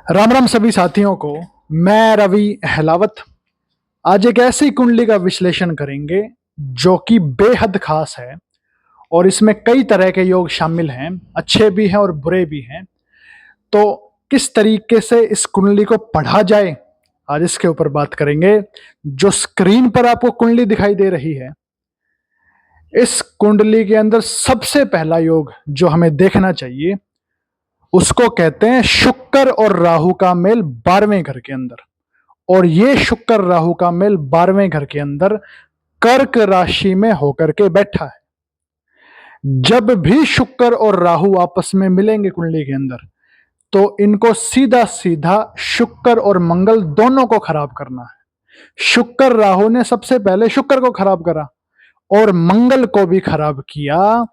राम राम सभी साथियों को। मैं रवि अहलावत आज एक ऐसी कुंडली का विश्लेषण करेंगे जो कि बेहद खास है और इसमें कई तरह के योग शामिल हैं, अच्छे भी हैं और बुरे भी हैं। तो किस तरीके से इस कुंडली को पढ़ा जाए, आज इसके ऊपर बात करेंगे। जो स्क्रीन पर आपको कुंडली दिखाई दे रही है, इस कुंडली के अंदर सबसे पहला योग जो हमें देखना चाहिए उसको कहते हैं शुक्र और राहु का मेल 12वें घर के अंदर। और ये शुक्र राहु का मेल 12वें घर के अंदर कर्क राशि में होकर के बैठा है। जब भी शुक्र और राहु आपस में मिलेंगे कुंडली के अंदर, तो इनको सीधा सीधा शुक्र और मंगल दोनों को खराब करना है। शुक्र राहु ने सबसे पहले शुक्र को खराब करा और मंगल को भी खराब किया।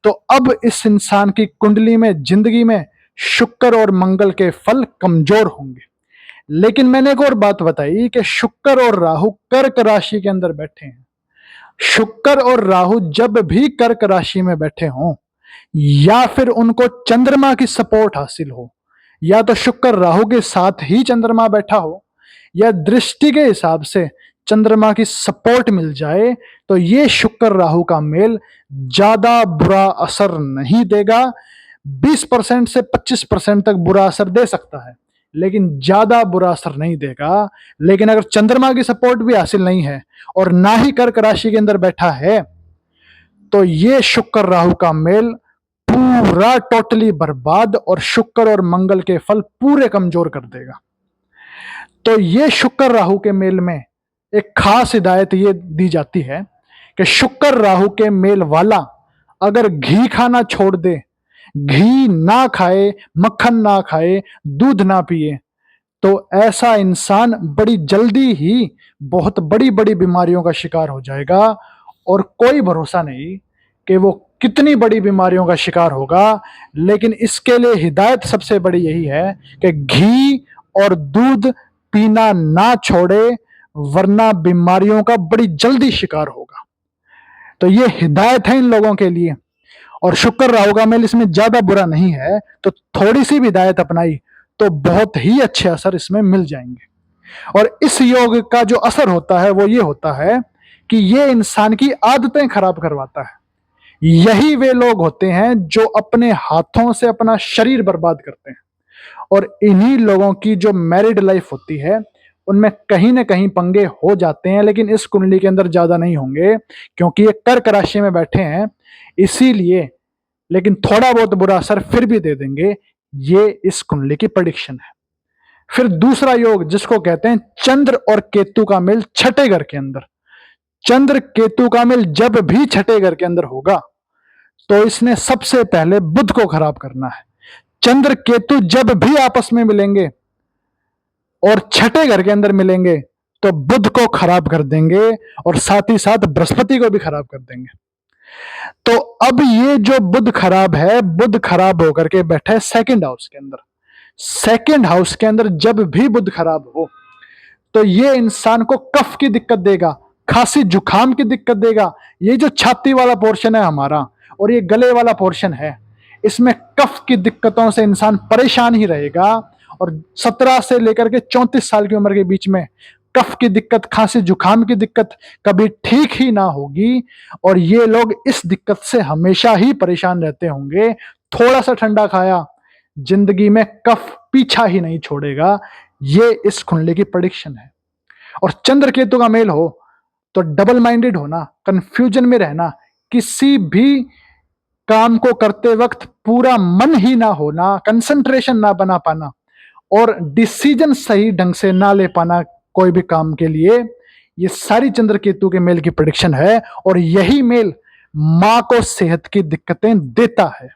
तो अब इस इंसान की कुंडली में, जिंदगी में शुक्र और मंगल के फल कमजोर होंगे। लेकिन मैंने एक और बात बताई कि शुक्र और राहु कर्क राशि के अंदर बैठे हैं। शुक्र और राहु जब भी कर्क राशि में बैठे हों, या फिर उनको चंद्रमा की सपोर्ट हासिल हो, या तो शुक्र राहु के साथ ही चंद्रमा बैठा हो, या दृष्टि के हिसाब से चंद्रमा की सपोर्ट मिल जाए, तो ये शुक्र राहु का मेल ज्यादा बुरा असर नहीं देगा। 20% से 25% तक बुरा असर दे सकता है, लेकिन ज्यादा बुरा असर नहीं देगा। लेकिन अगर चंद्रमा की सपोर्ट भी हासिल नहीं है और ना ही कर्क राशि के अंदर बैठा है, तो ये शुक्र राहु का मेल पूरा टोटली बर्बाद और शुक्र और मंगल के फल पूरे कमजोर कर देगा। तो ये शुक्र राहु के मेल में एक खास हिदायत ये दी जाती है कि शुक्र राहु के मेल वाला अगर घी खाना छोड़ दे, घी ना खाए, मक्खन ना खाए, दूध ना पिए, तो ऐसा इंसान बड़ी जल्दी ही बहुत बड़ी बड़ी बीमारियों का शिकार हो जाएगा। और कोई भरोसा नहीं कि वो कितनी बड़ी बीमारियों का शिकार होगा। लेकिन इसके लिए हिदायत सबसे बड़ी यही है कि घी और दूध पीना ना छोड़े, वरना बीमारियों का बड़ी जल्दी शिकार होगा। तो ये हिदायत है इन लोगों के लिए। और शुक्र राहु का मेल इसमें ज्यादा बुरा नहीं है, तो थोड़ी सी भी हिदायत अपनाई तो बहुत ही अच्छे असर इसमें मिल जाएंगे। और इस योग का जो असर होता है वो ये होता है कि ये इंसान की आदतें खराब करवाता है। यही वे लोग होते हैं जो अपने हाथों से अपना शरीर बर्बाद करते हैं। और इन्हीं लोगों की जो मैरिड लाइफ होती है, उनमें कहीं ना कहीं पंगे हो जाते हैं, लेकिन इस कुंडली के अंदर ज्यादा नहीं होंगे क्योंकि ये कर्क राशि में बैठे हैं, इसीलिए। लेकिन थोड़ा बहुत बुरा असर फिर भी दे देंगे। ये इस कुंडली की प्रेडिक्शन है। फिर दूसरा योग जिसको कहते हैं चंद्र और केतु का मेल छठे घर के अंदर। चंद्र केतु का मेल जब भी छठे घर के अंदर होगा, तो इसने सबसे पहले बुध को खराब करना है। चंद्र केतु जब भी आपस में मिलेंगे और छठे घर के अंदर मिलेंगे, तो बुध को खराब कर देंगे और साथ ही साथ बृहस्पति को भी खराब कर देंगे। तो अब ये जो बुध खराब है, बुध खराब होकर के बैठा है सेकंड हाउस के अंदर। सेकंड हाउस के अंदर जब भी बुध खराब हो, तो ये इंसान को कफ की दिक्कत देगा, खांसी जुकाम की दिक्कत देगा। ये जो छाती वाला पोर्शन है हमारा और ये गले वाला पोर्शन है, इसमें कफ की दिक्कतों से इंसान परेशान ही रहेगा। और 17 से लेकर के 34 साल की उम्र के बीच में कफ की दिक्कत, खांसी जुकाम की दिक्कत कभी ठीक ही ना होगी। और ये लोग इस दिक्कत से हमेशा ही परेशान रहते होंगे। थोड़ा सा ठंडा खाया, जिंदगी में कफ पीछा ही नहीं छोड़ेगा। ये इस कुंडली की प्रेडिक्शन है। और चंद्र केतु का मेल हो तो डबल माइंडेड होना, कंफ्यूजन में रहना, किसी भी काम को करते वक्त पूरा मन ही ना होना, कंसंट्रेशन ना बना पाना और डिसीजन सही ढंग से ना ले पाना कोई भी काम के लिए, ये सारी चंद्र केतु के मेल की प्रेडिक्शन है। और यही मेल मां को सेहत की दिक्कतें देता है।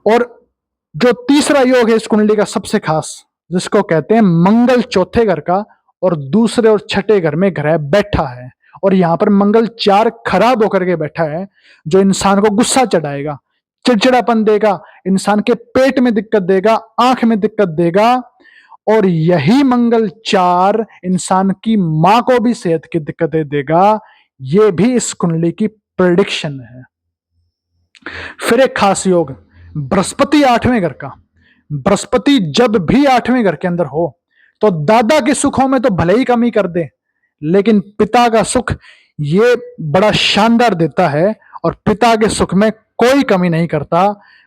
और जो तीसरा योग है इस कुंडली का सबसे खास, जिसको कहते हैं मंगल चौथे घर का और दूसरे और छठे घर में ग्रह बैठा है। और यहां पर मंगल 4 खराब होकर के बैठा है, जो इंसान को गुस्सा चढ़ाएगा, चिड़चिड़ापन देगा, इंसान के पेट में दिक्कत देगा, आंख में दिक्कत देगा। और यही मंगल 4 इंसान की मां को भी सेहत की दिक्कतें देगा। यह भी इस कुंडली की प्रेडिक्शन है। फिर एक खास योग बृहस्पति 8वें घर का। बृहस्पति जब भी 8वें घर के अंदर हो तो दादा के सुखों में तो भले ही कमी कर दे, लेकिन पिता का सुख ये बड़ा शानदार देता है और पिता के सुख में कोई कमी नहीं करता।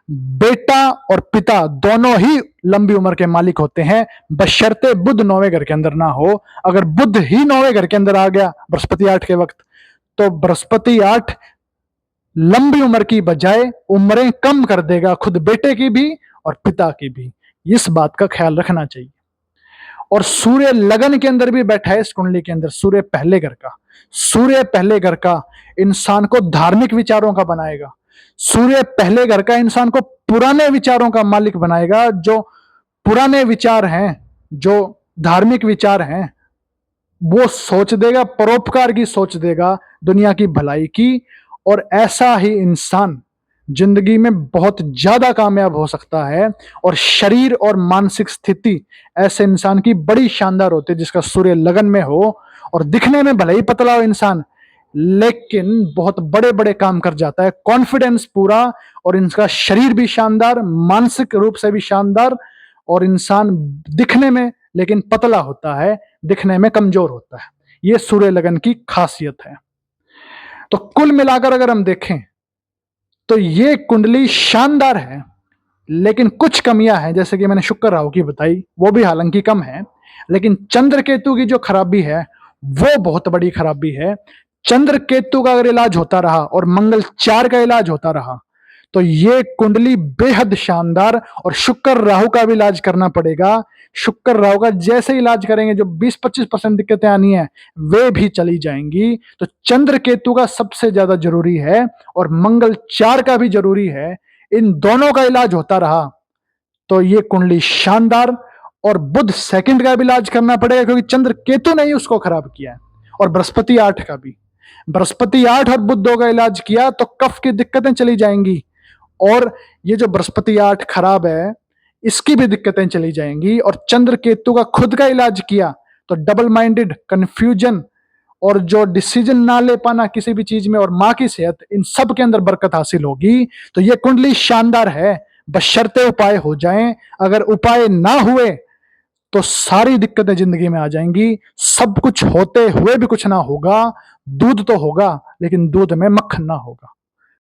बेटा और पिता दोनों ही लंबी उम्र के मालिक होते हैं, बशर्ते बुध 9वें घर के अंदर ना हो। अगर बुध ही 9वें घर के अंदर आ गया बृहस्पति 8 के वक्त, तो बृहस्पति 8 लंबी उम्र की बजाय उम्रें कम कर देगा, खुद बेटे की भी और पिता की भी। इस बात का ख्याल रखना चाहिए। और सूर्य लगन के अंदर भी बैठा है इस कुंडली के अंदर, सूर्य पहले घर का। सूर्य पहले घर का इंसान को धार्मिक विचारों का बनाएगा। सूर्य पहले घर का इंसान को पुराने विचारों का मालिक बनाएगा। जो पुराने विचार हैं, जो धार्मिक विचार हैं, वो सोच देगा, परोपकार की सोच देगा, दुनिया की भलाई की। और ऐसा ही इंसान जिंदगी में बहुत ज्यादा कामयाब हो सकता है। और शरीर और मानसिक स्थिति ऐसे इंसान की बड़ी शानदार होती है जिसका सूर्य लगन में हो। और दिखने में भले ही पतला हो इंसान, लेकिन बहुत बड़े बड़े काम कर जाता है, कॉन्फिडेंस पूरा। और इनका शरीर भी शानदार, मानसिक रूप से भी शानदार। और इंसान दिखने में लेकिन पतला होता है, दिखने में कमजोर होता है। यह सूर्य लगन की खासियत है। तो कुल मिलाकर अगर हम देखें तो ये कुंडली शानदार है, लेकिन कुछ कमियां हैं, जैसे कि मैंने शुक्र राहु की बताई, वो भी हालांकि कम है। लेकिन चंद्र केतु की जो खराबी है वो बहुत बड़ी खराबी है। चंद्र केतु का अगर इलाज होता रहा और मंगल 4 का इलाज होता रहा तो ये कुंडली बेहद शानदार। और शुक्र राहु का भी इलाज करना पड़ेगा। शुक्र राहु का जैसे इलाज करेंगे जो 20-25% दिक्कतें आनी है वे भी चली जाएंगी। तो चंद्र केतु का सबसे ज्यादा जरूरी है और मंगल 4 का भी जरूरी है। इन दोनों का इलाज होता रहा तो ये कुंडली शानदार। और बुध सेकंड का भी इलाज करना पड़ेगा क्योंकि चंद्र केतु ने ही उसको खराब किया है। और बृहस्पति 8 का भी, बृहस्पति 8 और बुध 2 का इलाज किया तो कफ की दिक्कतें चली जाएंगी। और ये जो बृहस्पति 8 खराब है इसकी भी दिक्कतें चली जाएंगी। और चंद्र केतु का खुद का इलाज किया तो डबल माइंडेड, कंफ्यूजन और जो डिसीजन ना ले पाना किसी भी चीज में, और मां की सेहत, इन सब के अंदर बरकत हासिल होगी। तो ये कुंडली शानदार है, बशर्ते उपाय हो जाएं। अगर उपाय ना हुए तो सारी दिक्कतें जिंदगी में आ जाएंगी। सब कुछ होते हुए भी कुछ ना होगा। दूध तो होगा लेकिन दूध में मक्खन ना होगा।